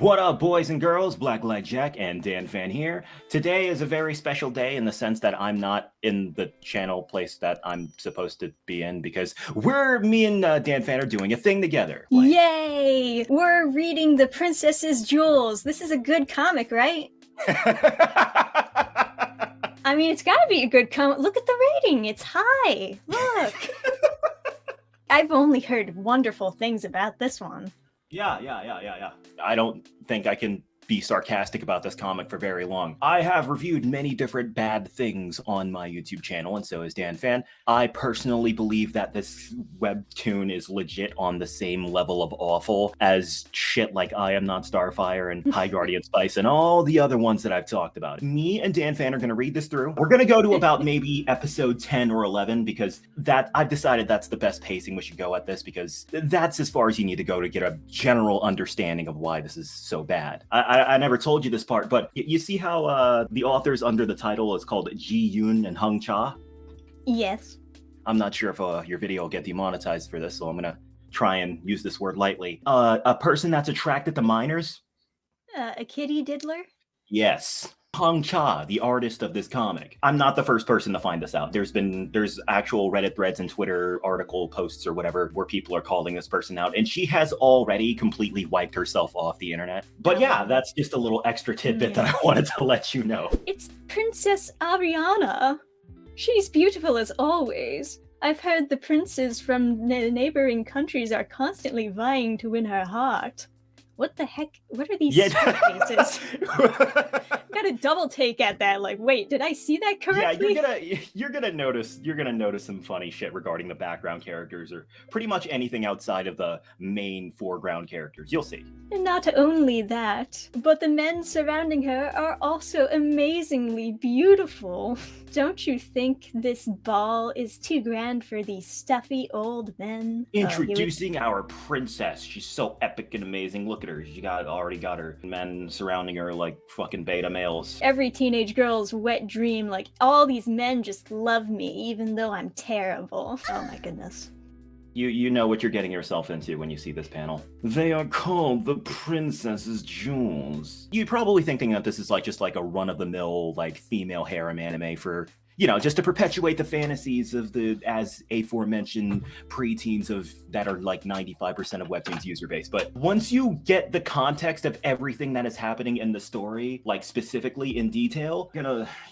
What up, boys and girls? BlackLightJack and dannphan here. Today is a very special day in the sense that I'm not in the channel place that I'm supposed to be in because me and dannphan are doing a thing together. Yay! We're reading The Princess's Jewels. This is a good comic, right? I mean, it's gotta be a good comic. Look at the rating. It's high. Look. I've only heard wonderful things about this one. Yeah. I don't think I can be sarcastic about this comic for very long. I have reviewed many different bad things on my YouTube channel, and so is dannphan. I personally believe that this webtoon is legit on the same level of awful as shit like I Am Not Starfire and High Guardian Spice and all the other ones that I've talked about. Me and dannphan are going to read this through. We're going to go to about maybe episode 10 or 11 because I've decided that's the best pacing we should go at this because that's as far as you need to go to get a general understanding of why this is so bad. I never told you this part, but you see how the authors under the title is called Ji Yoon and Hung Cha? Yes. I'm not sure if your video will get demonetized for this, so I'm gonna try and use this word lightly. A person that's attracted to minors? A kitty diddler? Yes. Hung Cha, the artist of this comic. I'm not the first person to find this out. There's actual Reddit threads and Twitter article posts or whatever where people are calling this person out, and she has already completely wiped herself off the internet. But yeah, that's just a little extra tidbit that I wanted to let you know. It's Princess Ariana. She's beautiful as always. I've heard the princes from the neighboring countries are constantly vying to win her heart. What the heck? What are these faces? Got a double take at that. Like, wait, did I see that correctly? Yeah, you're gonna notice some funny shit regarding the background characters or pretty much anything outside of the main foreground characters. You'll see. And not only that, but the men surrounding her are also amazingly beautiful. Don't you think this ball is too grand for these stuffy old men? Introducing our princess. She's so epic and amazing. Look at her. She already got her men surrounding her like fucking beta males. Every teenage girl's wet dream, like all these men just love me even though I'm terrible. Oh my goodness. You know what you're getting yourself into when you see this panel. They are called the Princess's Jewels. You're probably thinking that this is just like a run-of-the-mill like female harem anime for, just to perpetuate the fantasies of the as aforementioned preteens that are like 95% of Webtoon's user base. But once you get the context of everything that is happening in the story, like specifically in detail,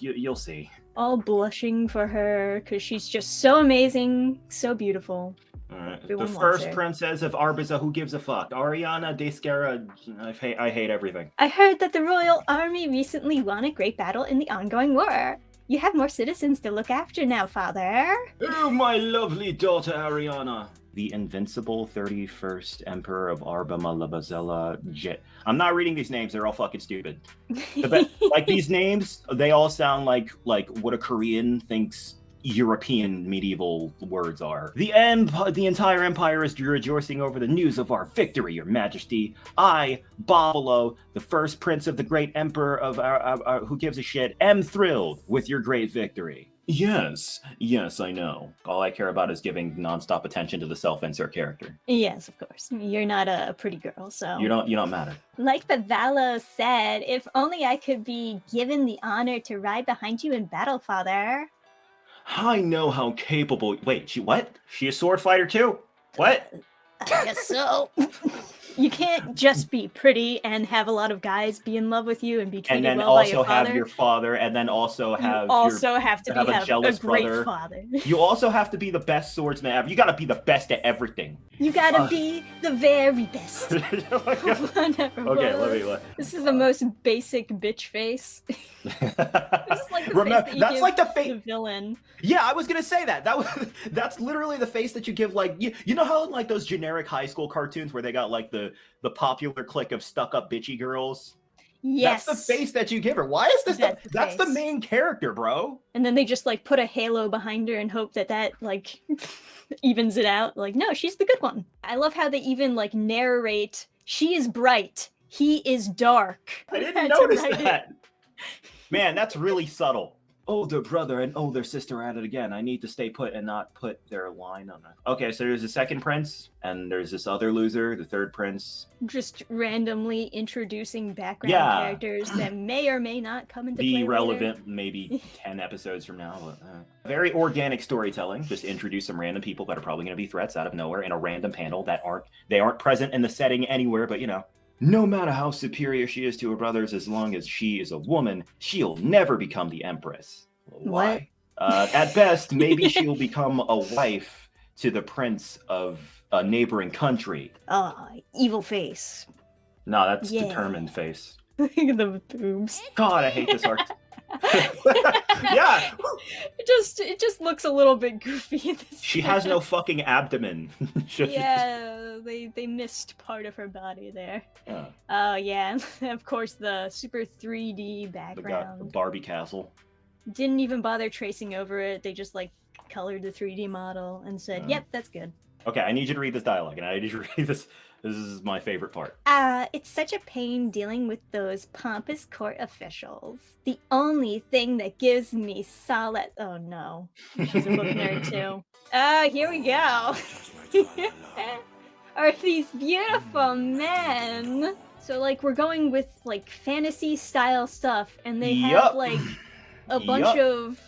you'll see. All blushing for her because she's just so amazing, so beautiful. Alright. The first princess of Arbiza, who gives a fuck? Ariana Descara, I hate everything. I heard that the royal army recently won a great battle in the ongoing war. You have more citizens to look after now, father. Oh, my lovely daughter Ariana. The invincible 31st Emperor of Arba Malabazella Jit. I'm not reading these names, they're all fucking stupid. Like these names, they all sound like what a Korean thinks European medieval words are. The entire empire is rejoicing over the news of our victory, your majesty. I, Buffalo, the first prince of the great emperor of who gives a shit, am thrilled with your great victory. Yes, I know. All I care about is giving nonstop attention to the self-insert character. Yes, of course. You're not a pretty girl, so... You don't matter. Like Favalo said, if only I could be given the honor to ride behind you in battle, father. I know how capable... Wait, she a sword fighter too? What? I guess so. You can't just be pretty and have a lot of guys be in love with you and be treated well by your father. And then also have your father, and then also have a jealous great brother. Father. You also have to be the best swordsman ever. You gotta be the best at everything. You gotta be the very best. This is the most basic bitch face. This is like the face the villain. Yeah, I was gonna say that. That's literally the face that you give you know how like those generic high school cartoons where they got like the popular clique of stuck-up bitchy girls? Yes. That's the face that you give her. Why is this that's the main character, bro? And then they just like put a halo behind her and hope that like evens it out. Like, no, she's the good one. I love how they even like narrate, she is bright, he is dark. I didn't notice that. Man, that's really subtle. older brother and older sister at it again. I need to stay put and not put their line on it. Okay, so there's a second prince, and there's this other loser, the third prince. Just randomly introducing background Yeah. characters that may or may not come into play Be later. relevant maybe 10 episodes from now. But, very organic storytelling. Just introduce some random people that are probably going to be threats out of nowhere in a random panel that aren't present in the setting anywhere, but you know. No matter how superior she is to her brothers, as long as she is a woman, she'll never become the empress. Why? At best, maybe she'll become a wife to the prince of a neighboring country. Evil face. No, that's determined face. Look at the boobs. God, I hate this art. Yeah. It just looks a little bit goofy in this. She has no fucking abdomen. Yeah, they missed part of her body there. Yeah. Oh yeah, of course the super 3D background. The Barbie castle. Didn't even bother tracing over it. They just like colored the 3D model and said, "Yep, that's good." Okay, I need you to read this dialogue, and I need you to read this. This is my favorite part. It's such a pain dealing with those pompous court officials. The only thing that gives me solace. Oh no, she's a book nerd too. Here we go. Are these beautiful men? So like we're going with like fantasy style stuff, and they have like a bunch of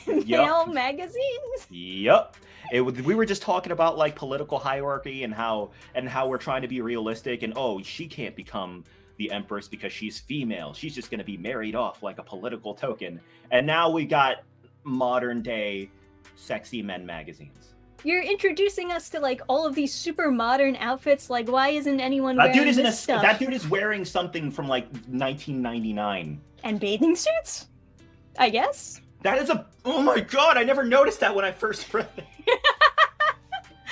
male magazines. Yep. We were just talking about like political hierarchy and how we're trying to be realistic, and she can't become the empress because she's female. She's just going to be married off like a political token. And now we got modern day sexy men magazines. You're introducing us to like all of these super modern outfits. Like, why isn't anyone wearing this stuff? That dude is wearing something from like 1999. And bathing suits, I guess. That is oh my god, I never noticed that when I first read it.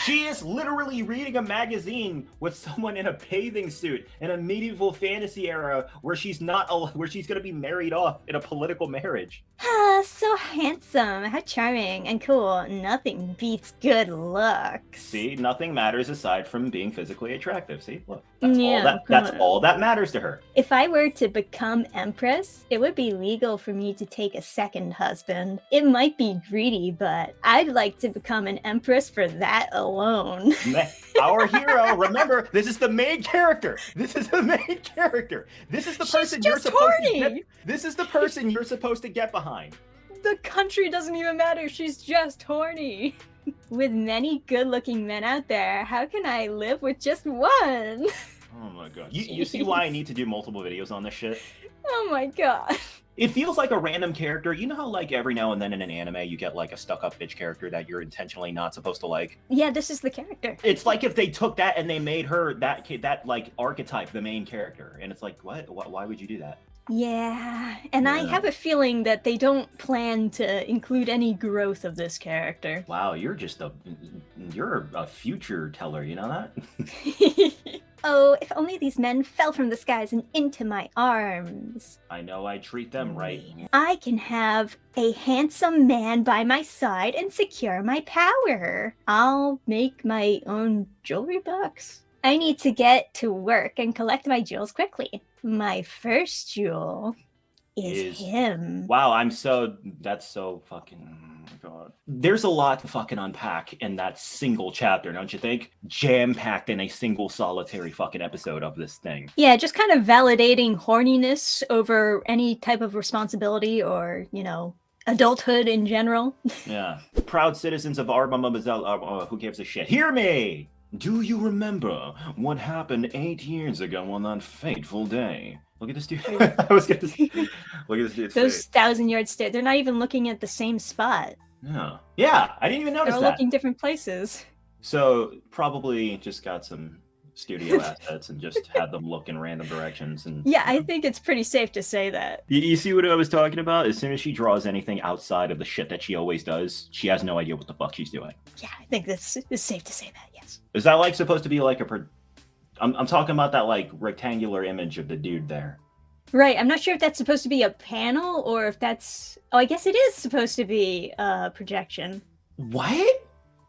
She is literally reading a magazine with someone in a bathing suit in a medieval fantasy era where she's going to be married off in a political marriage. So handsome, how charming and cool. Nothing beats good looks. See, nothing matters aside from being physically attractive. See, look, that's all that matters to her. If I were to become empress, it would be legal for me to take a second husband. It might be greedy, but I'd like to become an empress for that alone. Our hero, remember, this is the main character. This is the main character. This is the person you're supposed to get. This is the person you're supposed to get behind. The country doesn't even matter. She's just horny. With many good-looking men out there, how can I live with just one? Oh my god. You see why I need to do multiple videos on this shit? Oh my god. It feels like a random character. You know how like every now and then in an anime you get like a stuck-up bitch character that you're intentionally not supposed to like? Yeah, this is the character. It's like if they took that and they made her that like archetype the main character. And it's like, what? Why would you do that? Yeah, and I have a feeling that they don't plan to include any growth of this character. Wow, you're a future teller, you know that? Oh, if only these men fell from the skies and into my arms. I know I treat them right. I can have a handsome man by my side and secure my power. I'll make my own jewelry box. I need to get to work and collect my jewels quickly. My first jewel is him. Wow, that's so fucking, oh my god. There's a lot to fucking unpack in that single chapter, don't you think? Jam-packed in a single solitary fucking episode of this thing. Yeah, just kind of validating horniness over any type of responsibility or, adulthood in general. Yeah. Proud citizens of Arba Mademoiselle, who gives a shit? Hear me! Do you remember what happened 8 years ago on that fateful day? Look at this dude. I was gonna say, look at this dude's Those 1,000-yard stare. They're not even looking at the same spot. Yeah, I didn't even notice that. They're looking different places. So probably just got some studio assets and just had them look in random directions. And yeah, I think it's pretty safe to say that. You see what I was talking about? As soon as she draws anything outside of the shit that she always does, she has no idea what the fuck she's doing. Yeah, I think it's safe to say that, yes. Is that like supposed to be like I'm talking about that like rectangular image of the dude there. Right, I'm not sure if that's supposed to be a panel or if that's... Oh, I guess it is supposed to be a projection. What?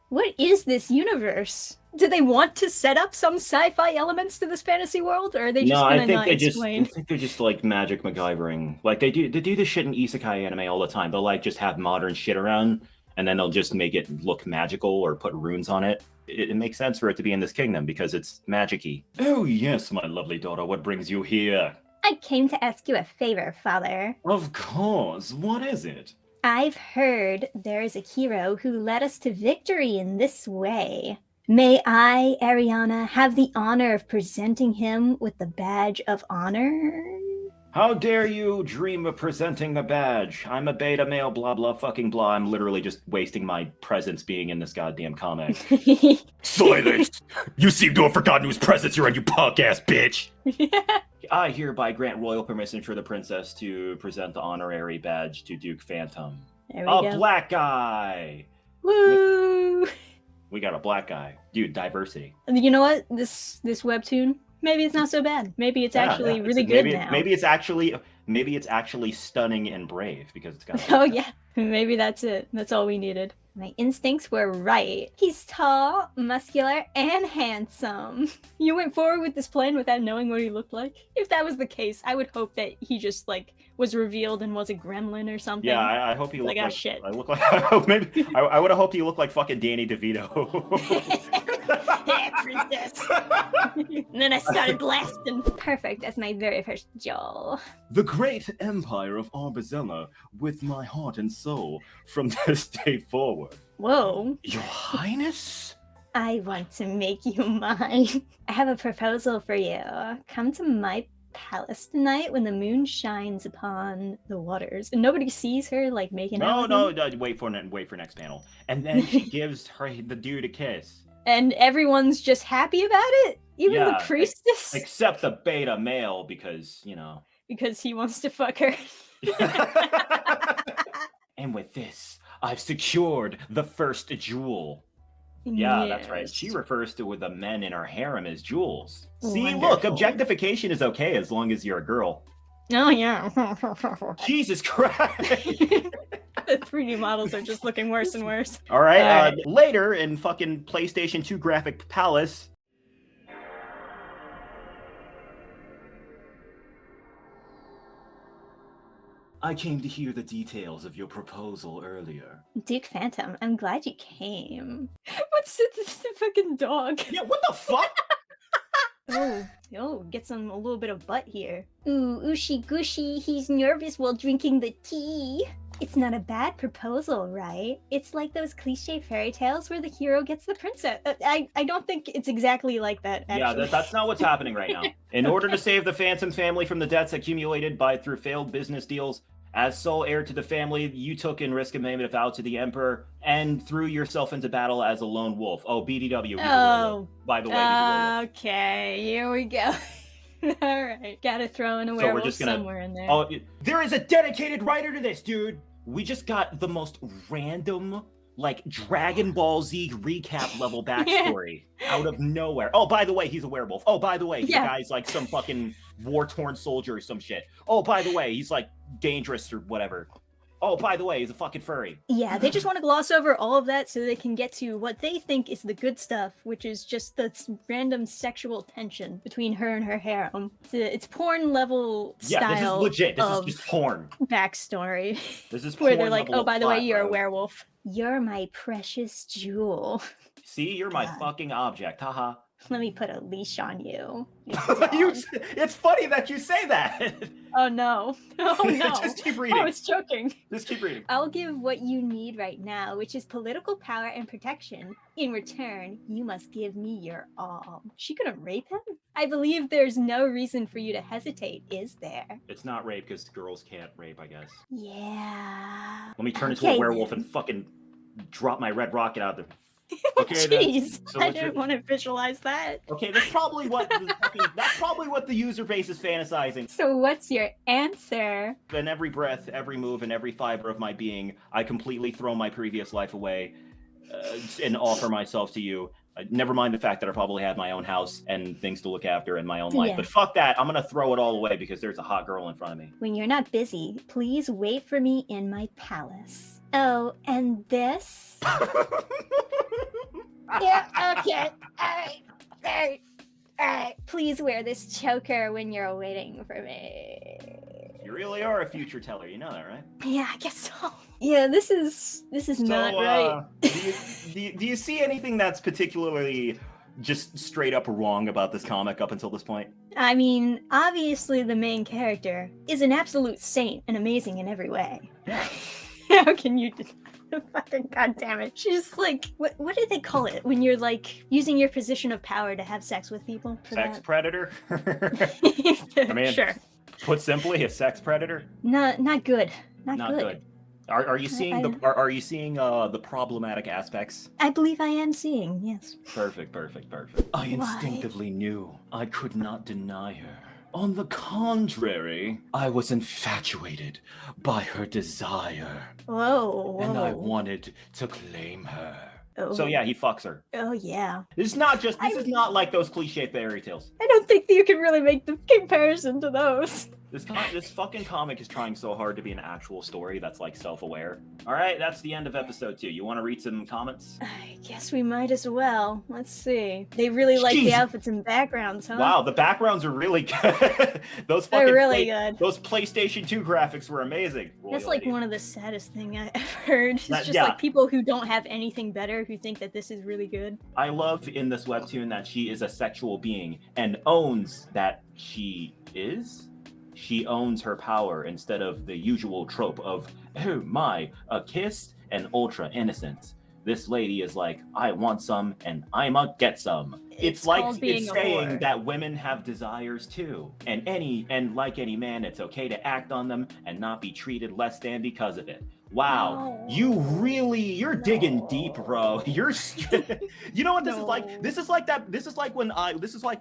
What is this universe? Do they want to set up some sci-fi elements to this fantasy world, or are they just No, gonna I think not I explain? think they're just like magic MacGyvering. Like they do this shit in isekai anime all the time. They'll like just have modern shit around, and then they'll just make it look magical or put runes on it. It makes sense for it to be in this kingdom because it's magic-y. Oh yes, my lovely daughter, what brings you here? I came to ask you a favor, Father. Of course, what is it? I've heard there is a hero who led us to victory in this way. May I, Ariana, have the honor of presenting him with the badge of honor? How dare you dream of presenting a badge? I'm a beta male, blah blah fucking blah. I'm literally just wasting my presence being in this goddamn comic. Silence! You seem to have forgotten whose presence you're in, you punk ass bitch! I hereby grant royal permission for the princess to present the honorary badge to Duke Phantom. There we go. Black guy! Woo! We got a black guy. Dude, diversity. You know what? This webtoon, maybe it's not so bad. Maybe it's actually really good now. Maybe it's actually stunning and brave because it's got. Oh yeah, maybe that's it. That's all we needed. My instincts were right. He's tall, muscular, and handsome. You went forward with this plan without knowing what he looked like? If that was the case, I would hope that he just, like, was revealed and was a gremlin or something. Yeah, I hope he looked like... shit. I look like... I would have hoped he looked like fucking Danny DeVito. Yeah, princess. And then I started blasting. Perfect as my very first Joel. The great empire of Arbazella, with my heart and soul, from this day forward. Whoa. Your Highness? I want to make you mine. I have a proposal for you. Come to my palace tonight when the moon shines upon the waters and nobody sees her like making out. No, wait for next panel. And then she gives the dude a kiss. And everyone's just happy about it? Even the priestess? Except the beta male, because, you know. Because he wants to fuck her. And with this, I've secured the first jewel. Yeah, Yes. that's right. She refers to the men in her harem as jewels. See, Wonderful. look, objectification is okay as long as you're a girl. Oh, yeah. Jesus Christ! The 3D models are just looking worse and worse. All right, later in fucking PlayStation 2 Graphic Palace. I came to hear the details of your proposal earlier. Duke Phantom, I'm glad you came. What's this fucking dog? Yeah, what the fuck? Oh, get a little bit of butt here. Ooh, ooshy gushy, he's nervous while drinking the tea. It's not a bad proposal, right? It's like those cliche fairy tales where the hero gets the princess. I don't think it's exactly like that, actually. Yeah, that's not what's happening right now. In order to save the Phantom family from the debts accumulated through failed business deals, as sole heir to the family, you took in risk and made a vow to the Emperor and threw yourself into battle as a lone wolf. Oh, BDW. By the way. Okay, here we go. All right, gotta throw in a werewolf somewhere in there. Oh, there is a dedicated writer to this, dude. We just got the most random, like, Dragon Ball Z recap level backstory out of nowhere. Oh, by the way, he's a werewolf. Oh, by the way, the guy's like some fucking war-torn soldier or some shit. Oh, by the way, he's like dangerous or whatever. Oh, by the way, he's a fucking furry. Yeah, they just want to gloss over all of that so they can get to what they think is the good stuff, which is just the random sexual tension between her and her harem. It's porn level style. Yeah, this is legit. This is just porn. Backstory. This is porn. Where they're like, oh, by the way, you're bro. a werewolf. You're my precious jewel. See, you're my fucking object. Haha. Let me put a leash on you. It's funny that you say that. Oh no. Oh no. Just keep reading. I was joking. Just keep reading. I'll give what you need right now, which is political power and protection. In return, you must give me your all. She gonna rape him? I believe there's no reason for you to hesitate, is there? It's not rape because girls can't rape, I guess. Yeah. Let me turn into a werewolf and fucking drop my red rocket out of the... Okay, jeez, I didn't want to visualize that. Okay, that's probably what the user base is fantasizing. So what's your answer? In every breath, every move, and every fiber of my being, I completely throw my previous life away and offer myself to you. Never mind the fact that I probably have my own house and things to look after in my own life. But fuck that, I'm gonna throw it all away because there's a hot girl in front of me. When you're not busy, please wait for me in my palace. Oh, and this? Yeah, okay. Alright. Please wear this choker when you're waiting for me. You really are a future teller, you know that, right? Yeah, I guess so. Yeah, this is not right. Do you see anything that's particularly just straight up wrong about this comic up until this point? I mean, obviously the main character is an absolute saint and amazing in every way. Yeah. How can you fucking goddamn it? She's like, what do they call it when you're like using your position of power to have sex with people? Sex predator? I mean, sure. Put simply, a sex predator? Not good. Not good. Are you seeing the problematic aspects? I believe I am seeing, yes. Perfect. I instinctively knew I could not deny her. On the contrary, I was infatuated by her desire. Whoa. And I wanted to claim her. Oh. So yeah, he fucks her. Oh yeah. This is not like those cliche fairy tales. I don't think that you can really make the comparison to those. This fucking comic is trying so hard to be an actual story that's like self-aware. All right, that's the end of episode 2. You want to read some comments? I guess we might as well. Let's see. They really like the outfits and backgrounds, huh? Wow, the backgrounds are really good. They're really good. Those PlayStation 2 graphics were amazing. That's like one of the saddest thing I've heard. It's just like people who don't have anything better who think that this is really good. I love in this webtoon that she is a sexual being and owns that she is. She owns her power instead of the usual trope of, oh my, a kiss and ultra innocence. This lady is like, I want some and I'ma get some. It's like it's saying that women have desires too. And like any man, it's okay to act on them and not be treated less than because of it. Wow, you're digging deep, bro. You know what this is like? This is like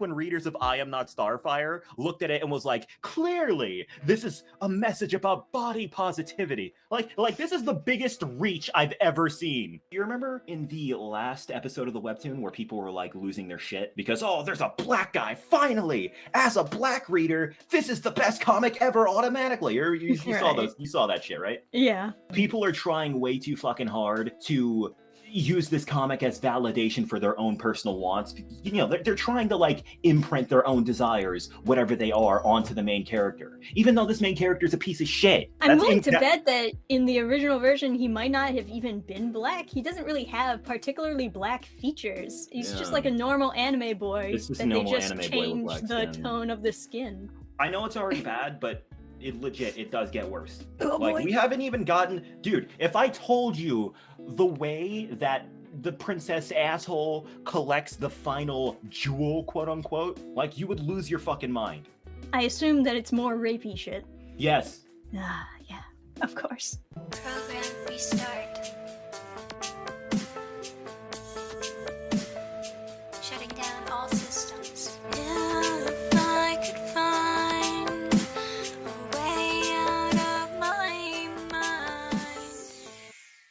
when readers of I Am Not Starfire looked at it and was like, clearly, this is a message about body positivity. Like this is the biggest reach I've ever seen. You remember in the last episode of the webtoon where people were like losing their shit because, oh, there's a black guy, finally! As a black reader, this is the best comic ever automatically. You saw that shit, right? Yeah. People are trying way too fucking hard to use this comic as validation for their own personal wants. You know, they're trying to like imprint their own desires, whatever they are, onto the main character. Even though this main character is a piece of shit. I'm willing to bet that in the original version, he might not have even been black. He doesn't really have particularly black features. He's just like a normal anime boy that they just changed the tone of the skin. I know it's already bad, but it does get worse. We haven't even gotten, dude, if I told you the way that the princess asshole collects the final jewel, quote unquote, like you would lose your fucking mind. I assume that it's more rapey shit. Yes. Yeah, of course. Program restart.